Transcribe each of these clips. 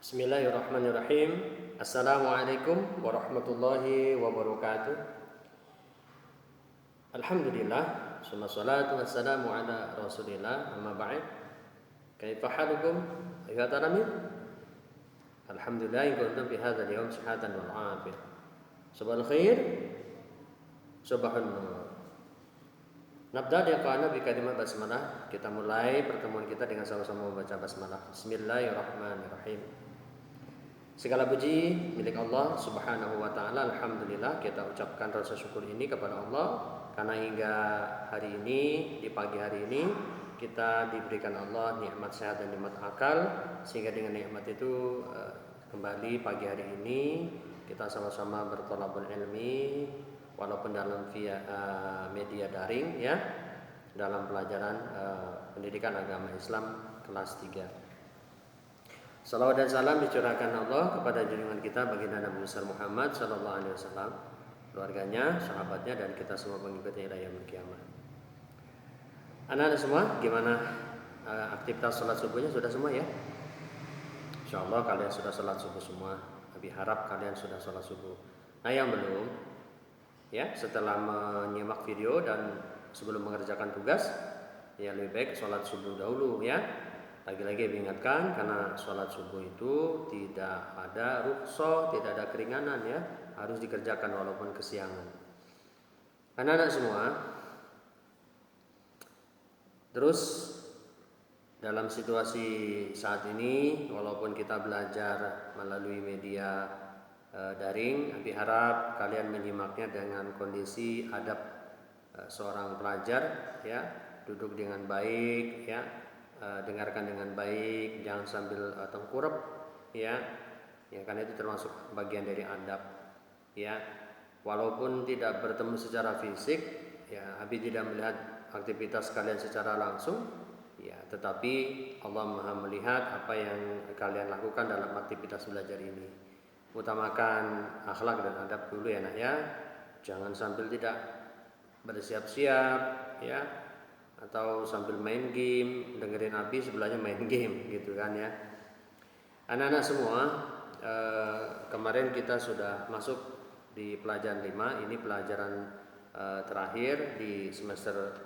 Bismillahirrahmanirrahim. Assalamualaikum warahmatullahi wabarakatuh. Alhamdulillah, summa salatu wassalamu ala rasulillah, amma ba'd. Kaifa halukum ayuhat alamin? Alhamdulillah in kuntum fi hadzal yawm sihhatan wal afiyah. Sabahul khair, sabahun nur. Nabda liqa'ana bi kalimat basmalah. Kita mulai pertemuan kita dengan sama-sama membaca basmalah. Bismillahirrahmanirrahim. Segala puji milik Allah Subhanahu wa taala. Alhamdulillah, kita ucapkan rasa syukur ini kepada Allah karena hingga hari ini, di pagi hari ini, kita diberikan Allah nikmat sehat dan nikmat akal, sehingga dengan nikmat itu kembali pagi hari ini kita sama-sama berthalabul ilmi walaupun dalam via media daring, ya, dalam pelajaran pendidikan agama Islam kelas 3. Salawat dan salam dicurahkan Allah kepada junjungan kita baginda Nabi besar Muhammad sallallahu alaihi wasallam, keluarganya, sahabatnya, dan kita semua pengikutnya hingga yaumil kiamat. Anak-anak semua, gimana aktivitas sholat subuhnya? Sudah semua ya? Insyaallah kalian sudah sholat subuh semua. Abi harap kalian sudah sholat subuh. Nah, yang belum, ya, setelah menyimak video dan sebelum mengerjakan tugas, ya lebih baik sholat subuh dahulu, ya. Lagi-lagi diingatkan, karena sholat subuh itu tidak ada rukhsah, tidak ada keringanan, ya, harus dikerjakan walaupun kesiangan. Anak-anak semua, terus dalam situasi saat ini, walaupun kita belajar melalui media daring, Abi harap kalian menyimaknya dengan kondisi adab seorang pelajar, ya, duduk dengan baik, ya. Dengarkan dengan baik, jangan sambil tengkurap, ya, karena itu termasuk bagian dari adab, ya. Walaupun tidak bertemu secara fisik, ya, Abi tidak melihat aktivitas kalian secara langsung, ya, tetapi Allah Maha melihat apa yang kalian lakukan dalam aktivitas belajar ini. Utamakan akhlak dan adab dulu, ya nak, ya. Jangan sambil tidak bersiap-siap, ya, atau sambil main game, dengerin Abi sebelahnya main game, gitu kan, ya. Anak-anak semua, kemarin kita sudah masuk di pelajaran 5. Ini pelajaran terakhir di semester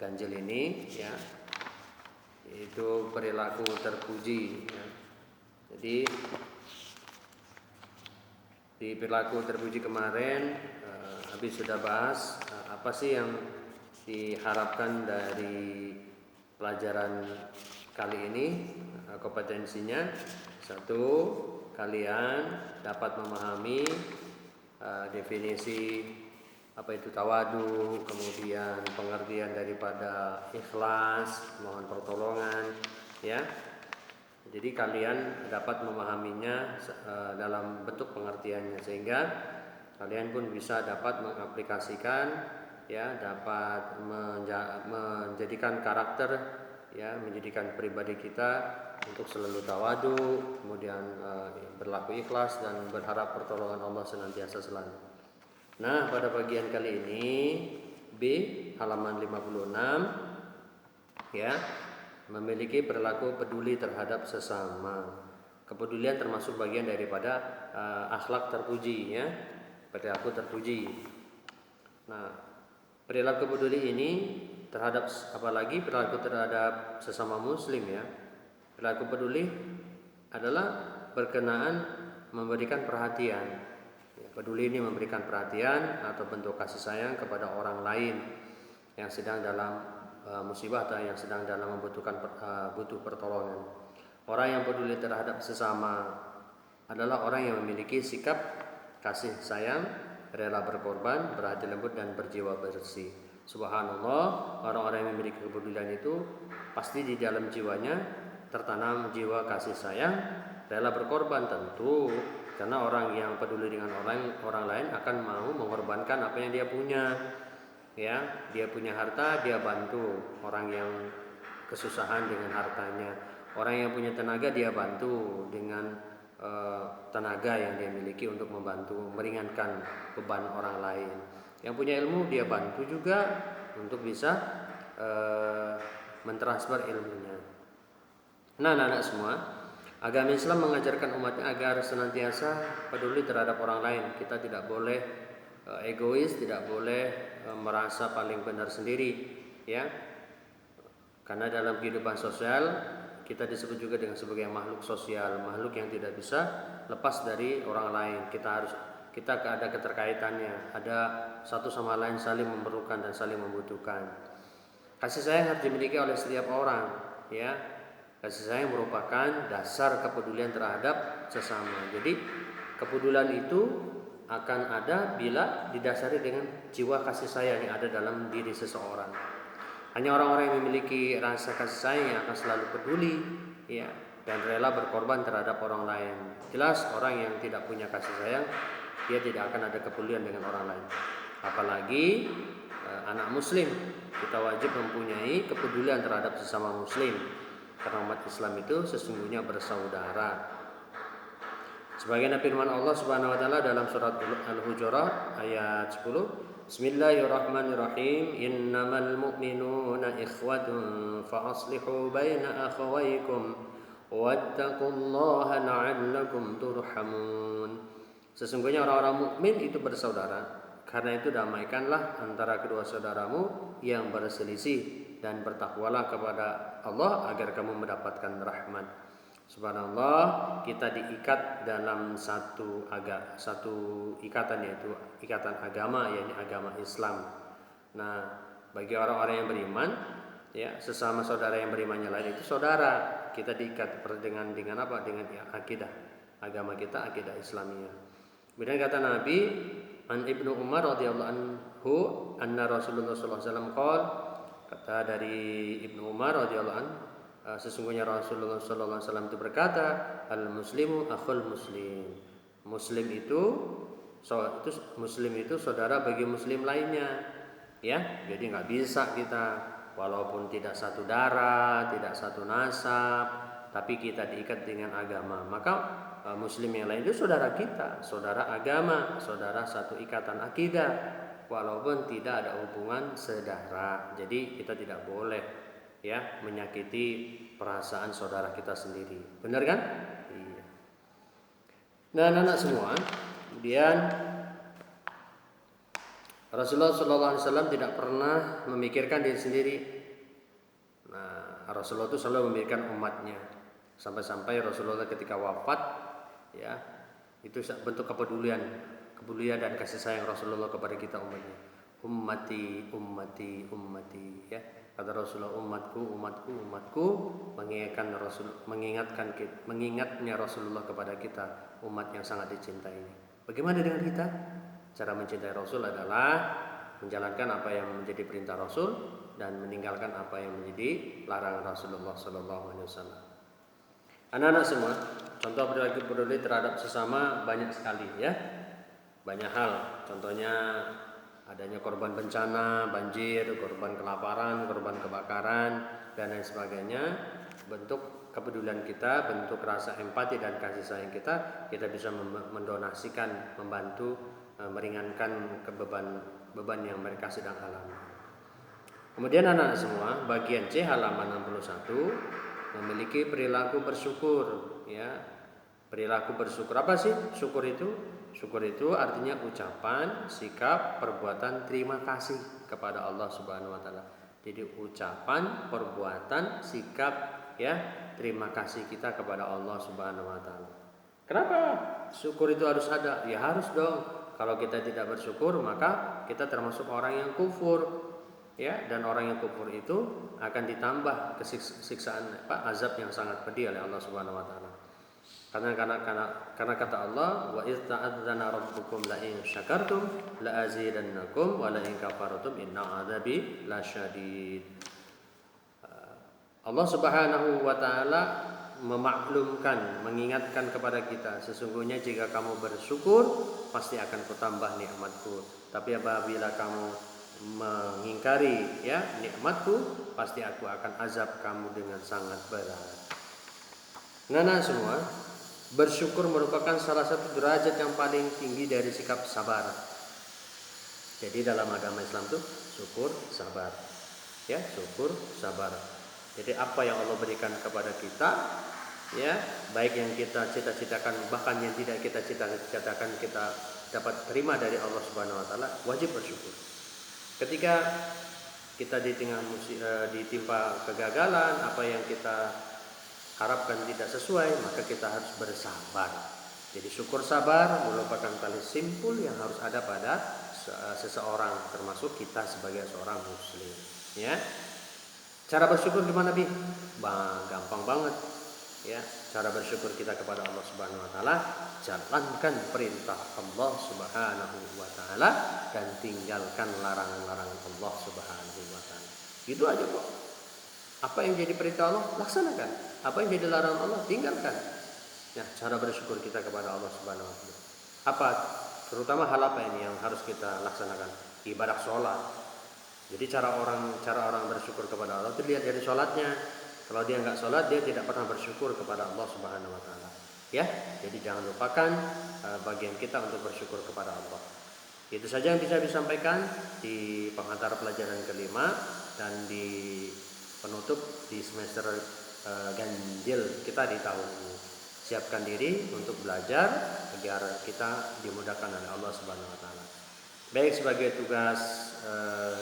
ganjil ini, ya, yaitu perilaku terpuji, ya. Jadi di perilaku terpuji kemarin Abi sudah bahas apa sih yang diharapkan dari pelajaran kali ini. Kompetensinya: 1, kalian dapat memahami definisi apa itu tawadu, kemudian pengertian daripada ikhlas, mohon pertolongan, ya. Jadi kalian dapat memahaminya dalam bentuk pengertiannya, sehingga kalian pun bisa dapat mengaplikasikan, ya, dapat menjadikan karakter, ya, menjadikan pribadi kita untuk selalu tawadu, kemudian berlaku ikhlas dan berharap pertolongan Allah senantiasa selalu. Nah, pada bagian kali ini B halaman 56, ya, memiliki perilaku peduli terhadap sesama. Kepedulian termasuk bagian daripada akhlak terpuji, ya, perilaku terpuji. Nah, perilaku peduli ini terhadap, apalagi perilaku terhadap sesama muslim, ya. Perilaku peduli adalah berkenaan memberikan perhatian, ya. Peduli ini memberikan perhatian atau bentuk kasih sayang kepada orang lain yang sedang dalam musibah atau yang sedang dalam membutuhkan butuh pertolongan. Orang yang peduli terhadap sesama adalah orang yang memiliki sikap kasih sayang, rela berkorban, berhati lembut, dan berjiwa bersih. Subhanallah, orang-orang yang memiliki kepedulian itu pasti di dalam jiwanya tertanam jiwa kasih sayang, rela berkorban, tentu karena orang yang peduli dengan orang lain akan mau mengorbankan apa yang dia punya, ya. Dia punya harta, dia bantu orang yang kesusahan dengan hartanya. Orang yang punya tenaga, dia bantu dengan tenaga yang dia miliki untuk membantu meringankan beban orang lain. Yang punya ilmu, dia bantu juga untuk bisa mentransfer ilmunya. Nah, anak-anak semua, Agama Islam mengajarkan umatnya agar senantiasa peduli terhadap orang lain. Kita tidak boleh egois, tidak boleh merasa paling benar sendiri, ya. Karena dalam kehidupan sosial kita disebut juga dengan sebagai makhluk sosial, makhluk yang tidak bisa lepas dari orang lain. Kita ada keterkaitannya, ada satu sama lain saling memerlukan dan saling membutuhkan. Kasih sayang harus dimiliki oleh setiap orang, ya. Kasih sayang merupakan dasar kepedulian terhadap sesama. Jadi kepedulian itu akan ada bila didasari dengan jiwa kasih sayang yang ada dalam diri seseorang. Hanya orang-orang yang memiliki rasa kasih sayang yang akan selalu peduli, ya, dan rela berkorban terhadap orang lain. Jelas orang yang tidak punya kasih sayang, dia tidak akan ada kepedulian dengan orang lain. Apalagi anak muslim, kita wajib mempunyai kepedulian terhadap sesama muslim. Karena umat Islam itu sesungguhnya bersaudara. Sebagaimana firman Allah Subhanahu wa taala dalam surat Al-Hujurat ayat 10, Bismillahirrahmanirrahim. Innamal mu'minuna ikhwatun fa aslihu baina akhawaykum wattaqullaha la'allakum turhamun. Sesungguhnya orang-orang mukmin itu bersaudara. Karena itu damaikanlah antara kedua saudaramu yang berselisih dan bertakwalah kepada Allah agar kamu mendapatkan rahmat. Subhanallah, kita diikat dalam satu ikatan, yaitu ikatan agama, yaitu agama Islam. Nah, bagi orang-orang yang beriman, ya, sesama saudara yang beriman yang lain itu saudara. Kita diikat dengan apa? Dengan akidah agama kita, akidah Islamiyah. Kemudian kata Nabi, an Ibnu Umar radhiyallahu anhu anna Rasulullah sallallahu alaihi wasallam qala, kata dari Ibnu Umar radhiyallahu anhu, sesungguhnya Rasulullah sallallahu alaihi wasallam itu berkata, al muslimu akhul muslim. Muslim itu saudara bagi muslim lainnya, ya. Jadi nggak bisa kita walaupun tidak satu darah, tidak satu nasab, tapi kita diikat dengan agama. Maka muslim yang lain itu saudara kita, saudara agama, saudara satu ikatan akidah, walaupun tidak ada hubungan sedarah. Jadi kita tidak boleh, ya, menyakiti perasaan saudara kita sendiri. Benar kan? Iya. Nah, anak-anak semua, kemudian Rasulullah SAW tidak pernah memikirkan diri sendiri. Nah, Rasulullah itu selalu memikirkan umatnya. Sampai-sampai Rasulullah ketika wafat, ya, itu bentuk kepedulian dan kasih sayang Rasulullah kepada kita umatnya. Ummati, ummati, ummati, ya. Kata Rasulullah, umatku, umatku, umatku, mengingatnya Rasulullah kepada kita, umat yang sangat dicintai ini. Bagaimana dengan kita? Cara mencintai Rasul adalah menjalankan apa yang menjadi perintah Rasul dan meninggalkan apa yang menjadi larangan Rasulullah SAW. Anak-anak semua, contoh perilaku peduli terhadap sesama banyak sekali, ya. Banyak hal. Contohnya adanya korban bencana, banjir, korban kelaparan, korban kebakaran, dan lain sebagainya. Bentuk kepedulian kita, bentuk rasa empati dan kasih sayang kita bisa mendonasikan, membantu meringankan beban yang mereka sedang alami. Kemudian anak semua, bagian C halaman 61, memiliki perilaku bersyukur, ya. Perilaku bersyukur apa sih syukur itu? Syukur itu artinya ucapan, sikap, perbuatan terima kasih kepada Allah Subhanahu wa taala. Jadi ucapan, perbuatan, sikap, ya, terima kasih kita kepada Allah Subhanahu wa taala. Kenapa syukur itu harus ada? Ya harus dong. Kalau kita tidak bersyukur, maka kita termasuk orang yang kufur, ya, dan orang yang kufur itu akan ditambah siksaan azab yang sangat pedih oleh Allah Subhanahu wa taala. Karena kata Allah, wa idz ta'adzana rabbukum la in syakartum la azidannakum wa la in kafartum inna 'adzabi lasyadid. Allah Subhanahu wa taala memaklumkan, mengingatkan kepada kita, sesungguhnya jika kamu bersyukur pasti akan kutambah nikmatku, tapi apabila kamu mengingkari, ya, nikmatku, pasti aku akan azab kamu dengan sangat berat. Nah semua, bersyukur merupakan salah satu derajat yang paling tinggi dari sikap sabar. Jadi dalam agama Islam tuh syukur, sabar, ya, syukur, sabar. Jadi apa yang Allah berikan kepada kita, ya, baik yang kita cita-citakan bahkan yang tidak kita cita-citakan kita dapat terima dari Allah Subhanahu wa taala, wajib bersyukur. Ketika kita ditimpa kegagalan, apa yang kita harapkan tidak sesuai, maka kita harus bersabar. Jadi syukur sabar merupakan tali simpul yang harus ada pada seseorang, termasuk kita sebagai seorang muslim. Ya, cara bersyukur gimana, Bi? Gampang banget. Ya, cara bersyukur kita kepada Allah Subhanahu wa taala, jalankan perintah Allah Subhanahu wa taala dan tinggalkan larangan-larangan Allah Subhanahu wa taala. Itu aja kok. Apa yang jadi perintah Allah, laksanakan. Apa yang jadi larangan Allah, tinggalkan. Ya, cara bersyukur kita kepada Allah Subhanahu wa taala. Apa? Terutama hal apa ini yang harus kita laksanakan? Ibadah sholat. Jadi cara orang bersyukur kepada Allah itu dilihat dari sholatnya. Kalau dia nggak sholat, dia tidak pernah bersyukur kepada Allah Subhanahu wa taala. Ya, jadi jangan lupakan bagian kita untuk bersyukur kepada Allah. Itu saja yang bisa disampaikan di pengantar pelajaran kelima dan di penutup di semester ganjil kita di tahun ini. Siapkan diri untuk belajar agar kita dimudahkan oleh Allah Subhanahu wa taala. Baik, sebagai tugas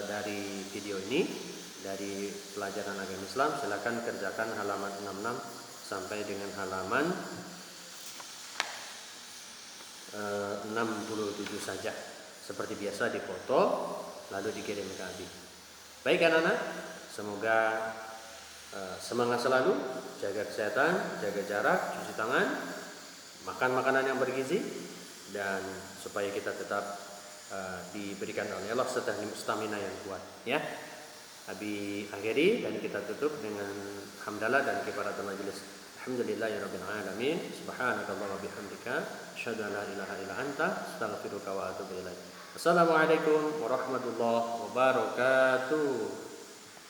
dari video ini, dari pelajaran agama Islam, silakan kerjakan halaman 66 sampai dengan halaman 67 saja. Seperti biasa difoto lalu dikirim ke Abi. Baik anak-anak, semoga semangat selalu, jaga kesehatan, jaga jarak, cuci tangan, makan makanan yang bergizi, dan supaya kita tetap diberikan oleh Allah stamina yang kuat. Ya, Abi akhiri dan kita tutup dengan hamdalah dan kifaratul majelis. Alhamdulillahirabbil alamin. Subhanakallahumma wa bihamdika asyhadu an la ilaha illa anta astaghfiruka wa atubu ilaik. Assalamualaikum warahmatullahi wabarakatuh.